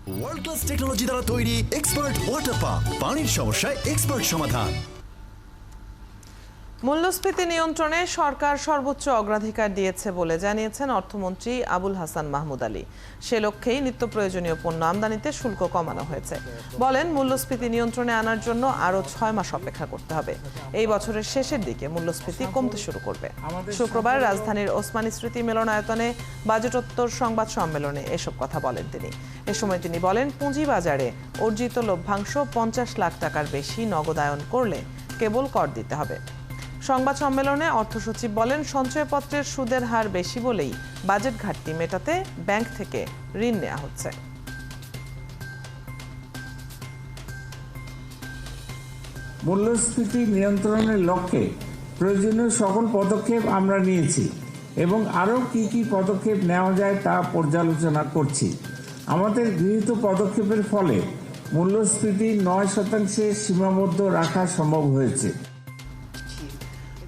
World class technology দ্বারা তৈরি expert water pump, পানির সমস্যায় এক্সপার্ট সমাধান। মূল্যস্ফীতি নিয়ন্ত্রণে সরকার সর্বোচ্চ অগ্রাধিকার দিয়েছে বলে জানিয়েছেন অর্থমন্ত্রী আবুল হাসান মাহমুদ আলী। সে লক্ষ্যেই নিত্য প্রয়োজনীয় পণ্য আমদানিতে শুল্ক কমানো হয়েছে। বলেন, মূল্যস্ফীতি নিয়ন্ত্রণে আনার জন্য আরও 6 মাস অপেক্ষা করতে হবে। এই বছরের শেষের দিকে মূল্যস্ফীতি কমতে শুরু করবে। শুক্রবার রাজধানীর ওসমানী স্মৃতি মিলনায়তনে বাজেটোত্তর সংবাদ সম্মেলনে এসব কথা বলেন তিনি। এ সময় তিনি বলেন, পুঁজিবাজারে অর্জিত লভ্যাংশ 50 লাখ টাকার বেশি নগদায়ন করলে কেবল কর দিতে হবে। সংবাদ সম্মেলনে অর্থ সচিব বলেন, সঞ্চয়পত্রের সুদের হার বেশি বলেই বাজেট ঘাটতি মেটাতে ব্যাংক থেকে ঋণ নেওয়া হচ্ছে। মূল্যস্ফীতি নিয়ন্ত্রণের লক্ষ্যে প্রয়োজনীয় সকল পদক্ষেপ আমরা নিয়েছি এবং আরও কি কি পদক্ষেপ নেওয়া যায় তা পর্যালোচনা করছি। আমাদের গৃহীত পদক্ষেপের ফলে মূল্যস্ফীতি 9% সীমাবদ্ধ রাখা সম্ভব হয়েছে।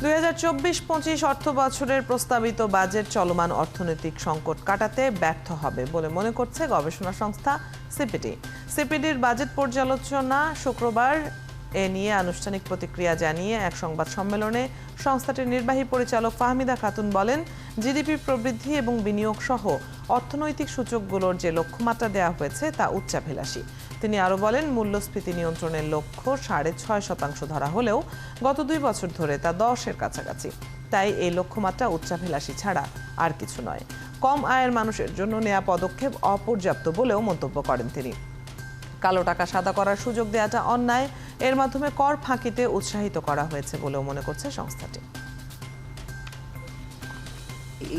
2024-25 অর্থ বছরের প্রস্তাবিত বাজেট চলমান অর্থনৈতিক সংকট কাটাতে ব্যর্থ হবে বলে মনে করছে গবেষণা সংস্থা সিপিডি। সিপিডির বাজেট পর্যালোচনা শুক্রবার এ নিয়ে আনুষ্ঠানিক প্রতিক্রিয়া জানিয়ে এক সংবাদ সম্মেলনে সংস্থাটির নির্বাহী পরিচালক ফাহমিদা খাতুন বলেন, জিডিপি প্রবৃদ্ধি এবং বিনিয়োগ সহ অর্থনৈতিক সূচকগুলোর যে লক্ষ্যমাত্রা দেওয়া হয়েছে তা উচ্চাভিলাষী। তিনি আরও বলেন, মূল্যস্ফীতি নিয়ন্ত্রণের লক্ষ্য 6.5% ধরা হলেও গত 2 বছর ধরে তা 10-এর কাছাকাছি। তাই এই লক্ষ্যমাত্রা উচ্চাভিলাষী ছাড়া আর কিছু নয়। কম আয়ের মানুষের জন্য নেওয়া পদক্ষেপ অপর্যাপ্ত বলেও মন্তব্য করেন তিনি। কালো টাকা সাদা করার সুযোগ দেওয়াটা অন্যায়। এর মাধ্যমে কর ফাঁকিতে উৎসাহিত করা হয়েছে বলেও মনে করছে সংস্থাটি।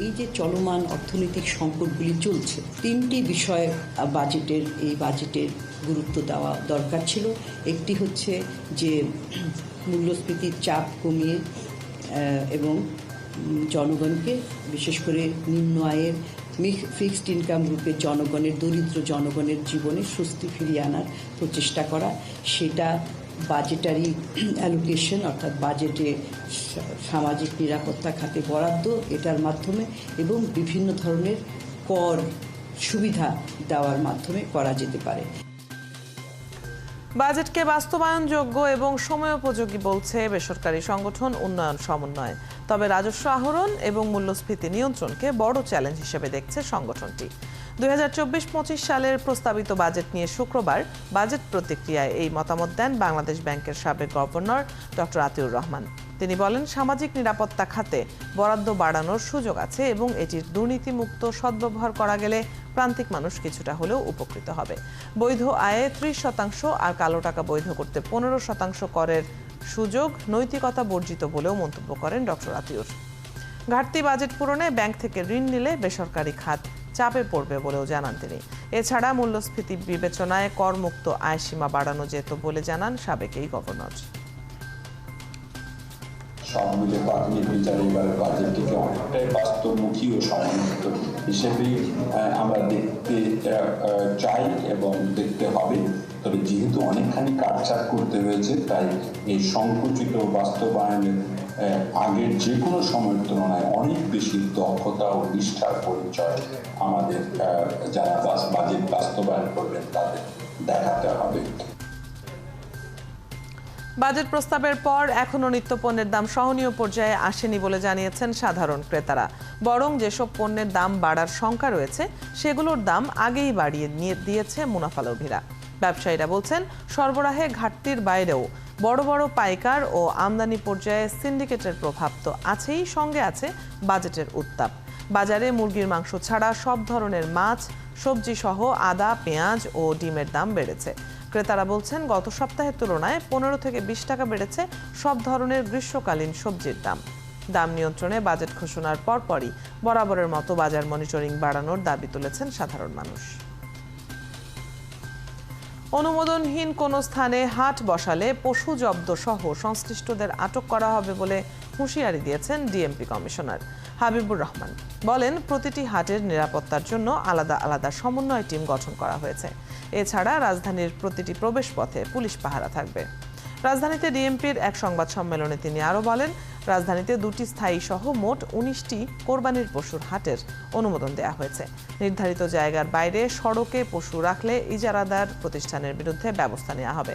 এই যে চলমান অর্থনৈতিক সংকটগুলি চলছে, 3টি বিষয়ে বাজেটের গুরুত্ব দেওয়া দরকার ছিল। একটি হচ্ছে যে মূল্যস্ফীতির চাপ কমিয়ে এবং জনগণকে, বিশেষ করে নিম্ন আয়ের ফিক্সড ইনকাম গ্রুপের জনগণের, দরিদ্র জনগণের জীবনে স্বস্তি ফিরিয়ে আনার প্রচেষ্টা করা। সেটা বাজেটারি অ্যালোকেশন অর্থাৎ বাজেটে সামাজিক নিরাপত্তা খাতে বরাদ্দ, এটার মাধ্যমে এবং বিভিন্ন ধরনের কর সুবিধা দেওয়ার মাধ্যমে করা যেতে পারে। বাজেটকে বাস্তবায়নযোগ্য এবং সময়োপযোগী বলছে বেসরকারি সংগঠন উন্নয়ন সমন্বয়। তবে রাজস্ব আহরণ এবং মূল্যস্ফীতি নিয়ন্ত্রণকে বড় চ্যালেঞ্জ হিসেবে দেখছে সংগঠনটি। 2024-25 সালের প্রস্তাবিত বাজেট নিয়ে শুক্রবার বাজেট প্রতিক্রিয়ায় এই মতামত দেন বাংলাদেশ ব্যাংকের সাবেক গভর্নর ডক্টর আতিউর রহমান। তিনি বলেন, সামাজিক নিরাপত্তা খাতে বরাদ্দ বাড়ানোর সুযোগ আছে এবং এটির দুর্নীতিমুক্ত সদ্ব্যবহার করা গেলে প্রান্তিক মানুষ কিছুটা হলেও উপকৃত হবে। বৈধ আয়ে 30% আর কালো টাকা বৈধ করতে 15% করের সুযোগ নৈতিকতা বর্জিত বলেও মন্তব্য করেন ডক্টর আতিউর। ঘাটতি বাজেট পূরণে ব্যাংক থেকে ঋণ নিলে বেসরকারি খাত চাপে পড়বে বলেও জানান তিনি। এছাড়া মূল্যস্ফীতি বিবেচনায় করমুক্ত আয় সীমা বাড়ানো যেত বলে জানান সাবেক এই গভর্নর। সব মিলে প্রাথমিক বিচারে এবারের বাজেটটিকে অনেকটাই বাস্তবমুখী ও সমন্বিত হিসেবেই আমরা দেখতে চাই এবং দেখতে হবে। তবে যেহেতু অনেকখানি কাটছাট করতে হয়েছে, তাই এই সংকুচিত বাস্তবায়নের আগের যে কোনো সময়ের তুলনায় অনেক বেশি দক্ষতা ও নিষ্ঠার পরিচয় আমাদের যারা বাজেট বাস্তবায়ন করবেন তাদের দেখাতে হবে। বাজেট প্রস্তাবের পর এখনো নিত্যপণ্যের দাম সহনীয় পর্যায়ে আসেনি বলে জানিয়েছেন সাধারণ ক্রেতারা। বরং যেসব পণ্যের দাম বাড়ার শঙ্কা রয়েছে সেগুলোর দাম আগেই বাড়িয়ে দিয়েছে মুনাফালোভীরা। ব্যবসায়ীরা বলছেন, সরবরাহে ঘাটতির বাইরেও বড় বড় পাইকার ও আমদানি পর্যায়ে সিন্ডিকেটের প্রভাব তো আছেই, সঙ্গে আছে বাজেটের উত্তাপ। বাজারে মুরগির মাংস ছাড়া সব ধরনের মাছ, সবজি সহ আদা, পেঁয়াজ ও ডিমের দাম বেড়েছে। ক্রেতারা বলছেন, গত সপ্তাহের তুলনায় 15 থেকে 20 টাকা বেড়েছে সব ধরনের গ্রীষ্মকালীন সবজির দাম। দাম নিয়ন্ত্রণে বাজেট ঘোষণার পরপরই বরাবরের মতো বাজার মনিটরিং বাড়ানোর দাবি তুলেছেন সাধারণ মানুষ। অনুমোদনহীন কোনো স্থানে হাট বসালে পশু জব্দ সহ সংশ্লিষ্টদের আটক করা হবে বলে হুঁশিয়ারি দিয়েছেন ডিএমপি কমিশনার হাবিবুর রহমান। বলেন, প্রতিটি হাটের নিরাপত্তার জন্য আলাদা আলাদা সমন্বয় টিম গঠন করা হয়েছে। এছাড়া রাজধানীর প্রতিটি প্রবেশপথে পুলিশ পাহারা থাকবে। রাজধানীতে ডিএমপির এক সংবাদ সম্মেলনে তিনি আরও বলেন, রাজধানীতে 2টি স্থায়ী সহ মোট 19টি কোরবানির পশুর হাটের অনুমোদন দেওয়া হয়েছে। নির্ধারিত জায়গার বাইরে সড়কে পশু রাখলে ইজারাদার প্রতিষ্ঠানের বিরুদ্ধে ব্যবস্থা নেওয়া হবে।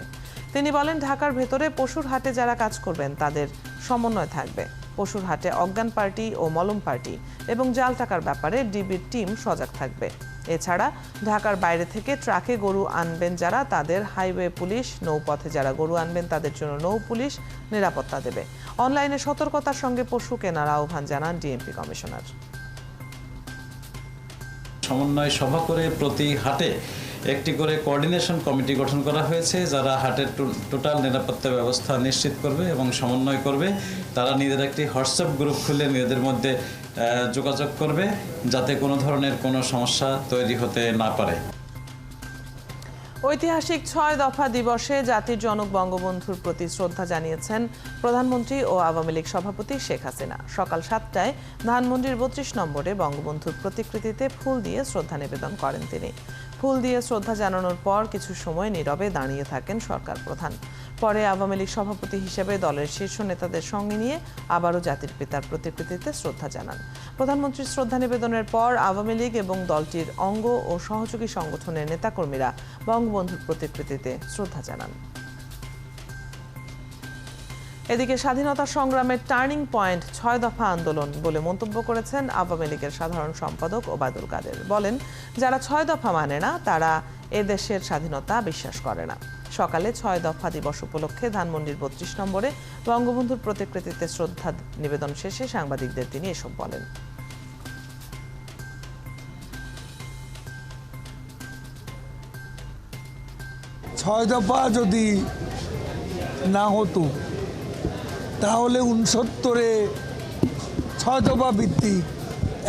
তিনি বলেন, ঢাকার ভেতরে পশুর হাটে যারা কাজ করবেন তাদের সমন্বয় থাকবে। পশুর হাটে অজ্ঞান পার্টি ও মলম পার্টি এবং জাল টাকার ব্যাপারে ডিবির টিম সজাগ থাকবে। এছাড়া ঢাকার বাইরে থেকে ট্রাকে গরু আনবেন যারা, তাদের হাইওয়ে পুলিশ, নৌপথে যারা গরু আনবেন তাদের জন্য নৌ পুলিশ নিরাপত্তা দেবে। অনলাইনে সতর্কতার সঙ্গে পশু কেনার আহ্বান জানান ডিএমপি কমিশনার। সমন্বয় সভা করে প্রতি হাটে একটি করে কোঅর্ডিনেশন কমিটি গঠন করা হয়েছে, যারা হাটের টোটাল নিরাপত্তা ব্যবস্থা নিশ্চিত করবে এবং সমন্বয় করবে। তারা নিজেদের একটি হোয়াটসঅ্যাপ গ্রুপ খুলে নিজেদের মধ্যে যোগাযোগ করবে, যাতে কোনো ধরনের কোনো সমস্যা তৈরি হতে না পারে। ঐতিহাসিক 6 দফা দিবসে জাতির জনক বঙ্গবন্ধুর প্রতি শ্রদ্ধা জানিয়েছেন প্রধানমন্ত্রী ও আওয়ামী লীগ সভাপতি শেখ হাসিনা। সকাল 7টায় ধানমন্ডির 32 নম্বরে বঙ্গবন্ধুর প্রতিকৃতিতে ফুল দিয়ে শ্রদ্ধা নিবেদন করেন তিনি। ফুল দিয়ে শ্রদ্ধা জানানোর পর কিছু সময় নীরবে দাঁড়িয়ে থাকেন সরকার প্রধান। পরে আওয়ামী লীগ সভাপতি হিসেবে দলের শীর্ষ নেতাদের সঙ্গে নিয়ে আবারও জাতির পিতার প্রতিকৃতিতে শ্রদ্ধা জানান। প্রধানমন্ত্রীর শ্রদ্ধা নিবেদনের পর আওয়ামী লীগ এবং দলটির অঙ্গ ও সহযোগী সংগঠনের নেতাকর্মীরা বঙ্গবন্ধুর প্রতিকৃতিতে শ্রদ্ধা জানান। এদিকে স্বাধীনতা সংগ্রামের টার্নিং পয়েন্ট 6 দফা আন্দোলন বলে মন্তব্য করেছেন আওয়ামী লীগের সাধারণ সম্পাদক ওবায়দুল কাদের। বলেন, যারা 6 দফা মানে না তারা এদেশের স্বাধীনতা বিশ্বাস করে না। সকালে 6 দফা দিবস উপলক্ষে ধানমন্ডির 32 নম্বরে বঙ্গবন্ধুর প্রতিকৃতিতে শ্রদ্ধা নিবেদন শেষে সাংবাদিকদের তিনি এসব বলেন। ছয় দফা যদি না হতো তাহলে 69-এ 6 দফা ভিত্তিক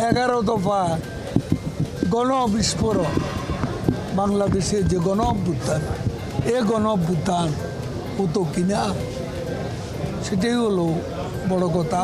11 দফা গণ বিস্ফোরণ, বাংলাদেশের যে গণ অভ্যুত্থান, এ গণ অভ্যুত্থান হতো কিনা সেটাই হলো বড় কথা।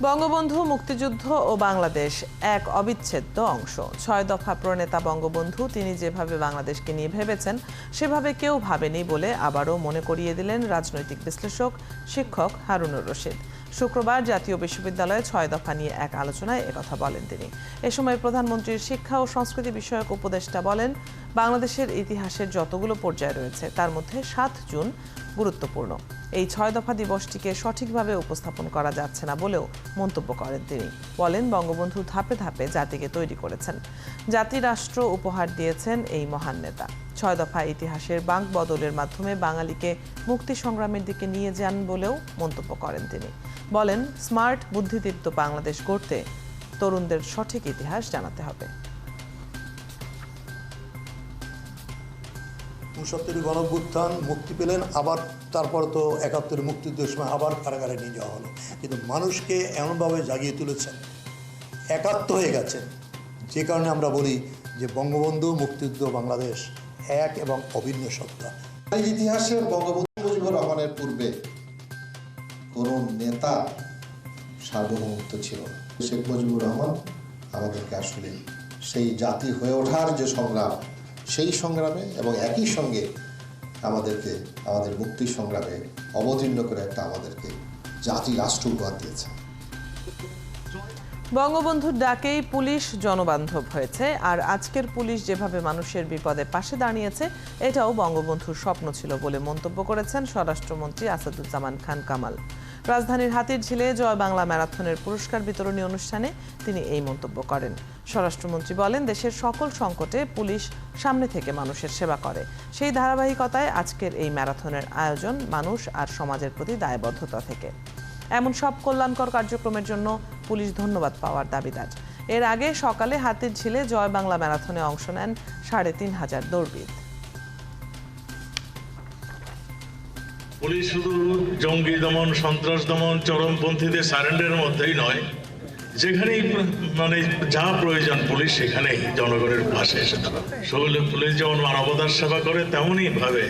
বঙ্গবন্ধু, মুক্তিযুদ্ধ ও বাংলাদেশ এক অবিচ্ছেদ্য অংশ। 6 দফা প্রণেতা বঙ্গবন্ধু তিনি যেভাবে বাংলাদেশকে নিয়ে ভেবেছেন সেভাবে কেউ ভাবেনি বলে আবারও মনে করিয়ে দিলেন রাজনৈতিক বিশ্লেষক শিক্ষক হারুনুর রশিদ। শুক্রবার জাতীয় বিশ্ববিদ্যালয়ে 6 দফা নিয়ে এক আলোচনায় একথা বলেন তিনি। এ সময় প্রধানমন্ত্রীর শিক্ষা ও সংস্কৃতি বিষয়ক উপদেষ্টা বলেন, বাংলাদেশের ইতিহাসের যতগুলো পর্যায় রয়েছে তার মধ্যে 7 জুন গুরুত্বপূর্ণ। এই 6 দফা দিবসটিকে সঠিকভাবে উপস্থাপন করা যাচ্ছে না বলেও মন্তব্য করেন তিনি। বলেন, বঙ্গবন্ধু ধাপে ধাপে জাতিকে তৈরি করেছেন, জাতি রাষ্ট্র উপহার দিয়েছেন এই মহান নেতা। 6 দফা ইতিহাসের বাঁক বদলের মাধ্যমে বাঙালিকে মুক্তি সংগ্রামের দিকে নিয়ে যান বলেও মন্তব্য করেন তিনি। বলেন, স্মার্ট বুদ্ধিদীপ্ত বাংলাদেশ গড়তে তরুণদের সঠিক ইতিহাস জানাতে হবে। 69 গণঅভ্যুত্থান, মুক্তি পেলেন, আবার তারপর তো 71 মুক্তিযুদ্ধের সময় আবার কারাগারে নিয়ে যাওয়া হলো। কিন্তু মানুষকে এমনভাবে জাগিয়ে তুলেছেন, একাত্ম হয়ে গেছেন, যে কারণে আমরা বলি যে বঙ্গবন্ধু, মুক্তিযুদ্ধ, বাংলাদেশ এক এবং অভিন্ন সত্তা। এই ইতিহাসে বঙ্গবন্ধু মুজিবুর রহমানের পূর্বে কোনো নেতা সার্বভৌমত্ব ছিল না। শেখ মুজিবুর রহমান আমাদেরকে আসলে সেই জাতি হয়ে ওঠার যে সংগ্রাম, সেই সংগ্রামে এবং একই সঙ্গে আমাদেরকে আমাদের মুক্তি সংগ্রামে অবতীর্ণ করে একটা আমাদেরকে জাতি রাষ্ট্র উপহার দিয়েছে। বঙ্গবন্ধুর ডাকেই পুলিশ জনবান্ধব হয়েছে, আর আজকের পুলিশ যেভাবে মানুষের বিপদে পাশে দাঁড়িয়েছে এটাও বঙ্গবন্ধুর স্বপ্ন ছিল বলে মন্তব্য করেছেন স্বরাষ্ট্রমন্ত্রী আসাদুজ্জামান খান কামাল। রাজধানীর হাতিরঝিলে জয় বাংলা ম্যারাথনের পুরস্কার বিতরণী অনুষ্ঠানে তিনি এই মন্তব্য করেন। স্বরাষ্ট্রমন্ত্রী বলেন, দেশের সকল সংকটে পুলিশ সামনে থেকে মানুষের সেবা করে। সেই ধারাবাহিকতায় আজকের এই ম্যারাথনের আয়োজন মানুষ আর সমাজের প্রতি দায়বদ্ধতা থেকে। এমন সব কল্যাণকর কার্যক্রমের জন্য পুলিশ ধন্যবাদ পাওয়ার দাবিদার। এর আগে সকালে হাতিরঝিলে জয় বাংলা ম্যারাথনে অংশ নেন 3500 দৌড়বিদ। পুলিশ শুধু জঙ্গি দমন, সন্ত্রাস দমন, চরমপন্থীদের সারেন্ডারের মধ্যেই নয়, যেখানেই মানে যা প্রয়োজন পুলিশ সেখানেই জনগণের পাশে এসে দাঁড়ায়। সকলে পুলিশ যেমন মানবতার সেবা করে, তেমনই ভাবে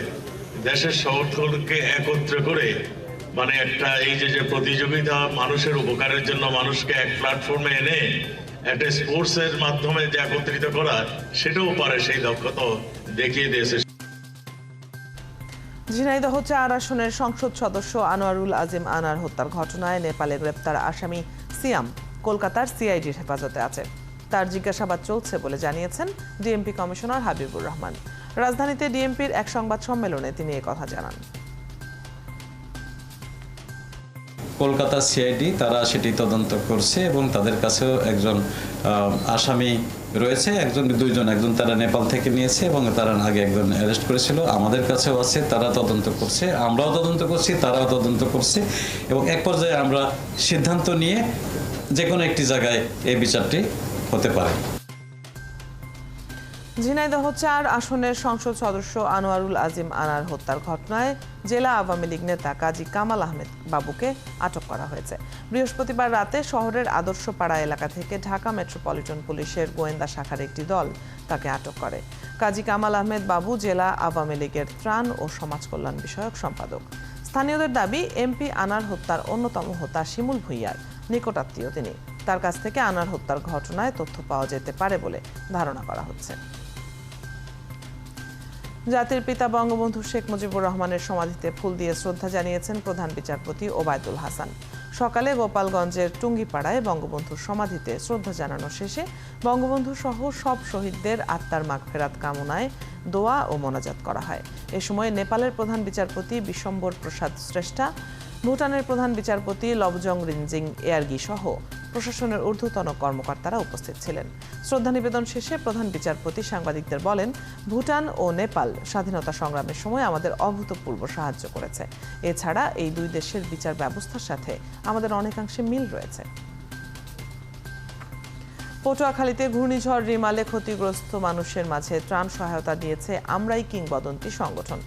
দেশের সকলকে একত্রে করে মানে একটা এই যে প্রতিযোগিতা, মানুষের উপকারের জন্য মানুষকে এক প্ল্যাটফর্মে এনে একটা স্পোর্টসের মাধ্যমে যে একত্রিত করা, সেটাও পারে, সেই দক্ষতা দেখিয়ে দিয়েছে। ঝিনাইদহ ৪ আসনের সংসদ সদস্য আনোয়ারুল আজিম আনার হত্যার ঘটনায় নেপালে গ্রেপ্তার আসামি সিয়াম কলকাতার সিআইডির হেফাজতে আছে। তার জিজ্ঞাসাবাদ চলছে বলে জানিয়েছেন ডিএমপি কমিশনার হাবিবুর রহমান। রাজধানীতে ডিএমপির এক সংবাদ সম্মেলনে তিনি কথা জানান। কলকাতা সিআইডি তারা সেটি তদন্ত করছে এবং তাদের কাছেও একজন আসামি রয়েছে, দুইজন, একজন তারা নেপাল থেকে নিয়েছে এবং তারা আগে একজন অ্যারেস্ট করেছিল। আমাদের কাছেও আছে, তারা তদন্ত করছে, আমরাও তদন্ত করছি, তারাও তদন্ত করছে এবং এক পর্যায়ে আমরা সিদ্ধান্ত নিয়ে যে কোনো একটি জায়গায় এই বিচারটি হতে পারে। ঝিনাইদহ ৪ আসনের সংসদ সদস্য আনোয়ারুল আজিম আনার হত্যার ঘটনায় জেলা আওয়ামী লীগ নেতা কাজী কামাল আহমেদ বাবুকে আটক করা হয়েছে। বৃহস্পতিবার রাতে শহরের আদর্শপাড়া এলাকা থেকে ঢাকা মেট্রোপলিটন পুলিশের গোয়েন্দা শাখার একটি দল তাকে আটক করে। কাজী কামাল আহমেদ বাবু জেলা আওয়ামী লীগের ত্রাণ ও সমাজ কল্যাণ বিষয়ক সম্পাদক। স্থানীয়দের দাবি, এমপি আনার হত্যার অন্যতম হোতা শিমুল ভূঁইয়ার নিকটাত্মীয় তিনি। তার কাছ থেকে আনার হত্যার ঘটনায় তথ্য পাওয়া যেতে পারে বলে ধারণা করা হচ্ছে। জাতির পিতা বঙ্গবন্ধু শেখ মুজিবুর রহমানের সমাধিতে ফুল দিয়ে শ্রদ্ধা জানিয়েছেন প্রধান বিচারপতি ওবায়দুল হাসান। সকালে গোপালগঞ্জের টুঙ্গিপাড়ায় বঙ্গবন্ধুর সমাধিতে শ্রদ্ধা জানানো শেষে বঙ্গবন্ধু সহ সব শহীদদের আত্মার মাগফেরাত কামনায় দোয়া ও মোনাজাত করা হয়। এ সময় নেপালের প্রধান বিচারপতি বিশ্বম্বর প্রসাদ শ্রেষ্ঠা, ভুটানের প্রধান বিচারপতি লবজং রিনজিং এয়ারগি সহ প্রশাসনের ঊর্ধ্বতন কর্মকর্তারা উপস্থিত ছিলেন। শ্রদ্ধা নিবেদন শেষে প্রধান বিচারপতি সাংবাদিকদের বলেন, ভুটান ও নেপাল স্বাধীনতা সংগ্রামের সময় আমাদের অভূতপূর্ব সাহায্য করেছে। এছাড়া এই দুই দেশের বিচার ব্যবস্থার সাথে আমাদের অনেকাংশে মিল রয়েছে। পটুয়াখালীতে ঘূর্ণিঝড় রিমালে ক্ষতিগ্রস্ত মানুষের মাঝে ত্রাণ সহায়তা দিয়েছে আমরাই কিংবদন্তি সংগঠন।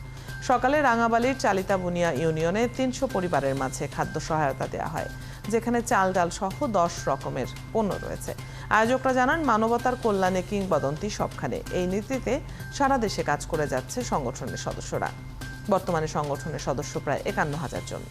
সকালে রাঙাবালির চালিতা বুনিয়া ইউনিয়নে ৩০০ পরিবারের মাঝে খাদ্য সহায়তা দেওয়া হয়, যেখানে চাল ডাল সহ ১০ রকমের পণ্য রয়েছে। আয়োজকরা জানান, মানবতার কল্যাণে কিংবদন্তি সবখানে, এই নীতিতে সারা দেশে কাজ করে যাচ্ছে সংগঠনের সদস্যরা। বর্তমানে সংগঠনের সদস্য প্রায় ৫১,০০০ জন।